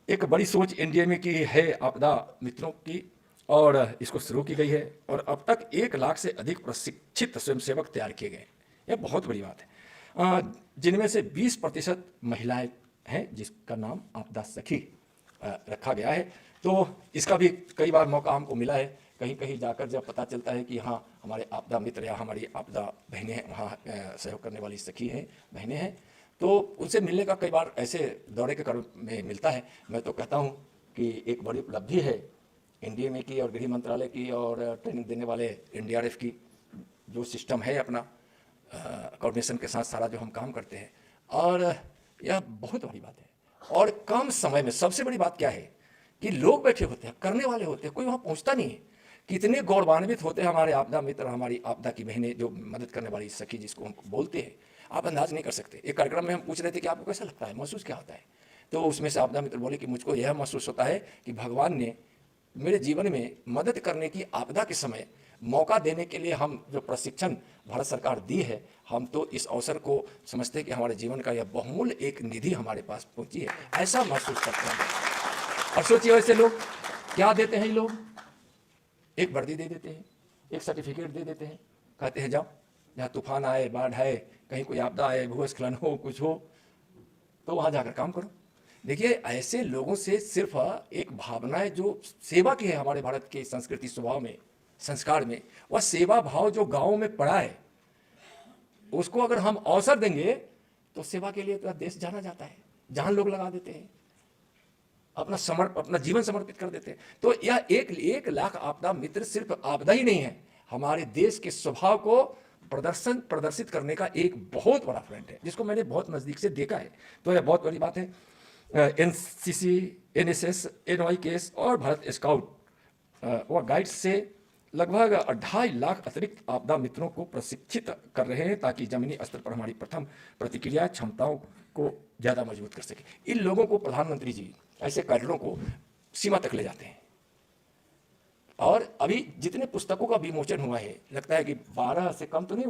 एक बड़ी सोच एनडीए में की है आपदा मित्रों की, और इसको शुरू की गई है, और अब तक 1 लाख से अधिक प्रशिक्षित स्वयंसेवक तैयार किए गए। यह बहुत बड़ी बात है। जिनमें से 20% महिलाएं हैं, जिसका नाम आपदा सखी रखा गया है। तो इसका भी कई बार मौका हमको मिला है, कहीं कहीं जाकर जब पता चलता है कि हाँ हमारे आपदा मित्र या हमारी आपदा बहनें वहाँ सहयोग करने वाली सखी हैं, बहनें हैं, तो उनसे मिलने का कई बार ऐसे दौरे के क्रम में मिलता है। मैं तो कहता हूँ कि एक बड़ी उपलब्धि है एनडीए में की और गृह मंत्रालय की और ट्रेनिंग देने वाले एनडीआरएफ की, जो सिस्टम है अपना कोऑर्डिनेशन के साथ सारा जो हम काम करते हैं, और यह बहुत बड़ी बात है। और कम समय में सबसे बड़ी बात क्या है कि लोग बैठे होते हैं, करने वाले होते हैं, कोई वहाँ पहुँचता नहीं है। कितने गौरवान्वित होते हैं हमारे आपदा मित्र, हमारी आपदा की बहनें, जो मदद करने वाली सखी जिसको हम बोलते हैं। आप अंदाज नहीं कर सकते। एक कार्यक्रम में हम पूछ रहे थे कि आपको कैसा लगता है, महसूस क्या होता है, तो उसमें से आपदा मित्र बोले कि मुझको यह महसूस होता है कि भगवान ने मेरे जीवन में मदद करने की, आपदा के समय मौका देने के लिए हम जो प्रशिक्षण भारत सरकार दी है, हम तो इस अवसर को समझते हैं कि हमारे जीवन का यह बहुमूल्य एक निधि हमारे पास पहुंची है, ऐसा महसूस करते हैं। और सोचिए वैसे लोग क्या देते हैं, ये लोग एक वर्दी दे देते हैं, एक सर्टिफिकेट दे देते हैं, कहते हैं जाओ जहाँ तूफान आए, बाढ़ आए, कहीं कोई आपदा आए, भूस्खलन हो, कुछ हो, तो वहाँ जाकर काम करो। देखिए ऐसे लोगों से सिर्फ एक भावना है जो सेवा की है हमारे भारत के संस्कृति स्वभाव में, संस्कार में, वह सेवा भाव जो गाँव में पड़ा है, उसको अगर हम अवसर देंगे तो सेवा के लिए तो देश जाना जाता है, जान लोग लगा देते हैं, अपना जीवन समर्पित कर देते हैं। तो यह 1 लाख आपदा मित्र सिर्फ आपदा ही नहीं है, हमारे देश के स्वभाव को प्रदर्शित करने का एक बहुत बड़ा फ्रंट है, जिसको मैंने बहुत नज़दीक से देखा है। तो यह बहुत बड़ी बात है। एनसीसी, एनएसएस, एनवाईकेएस और भारत स्काउट व गाइड्स से लगभग 2.5 लाख अतिरिक्त आपदा मित्रों को प्रशिक्षित कर रहे हैं, ताकि जमीनी स्तर पर हमारी प्रथम प्रतिक्रिया क्षमताओं को ज़्यादा मजबूत कर सके। इन लोगों को प्रधानमंत्री जी ऐसे कैडरों को सीमा तक ले जाते हैं। और अभी जितने पुस्तकों का विमोचन हुआ है, लगता है कि 12 से कम तो नहीं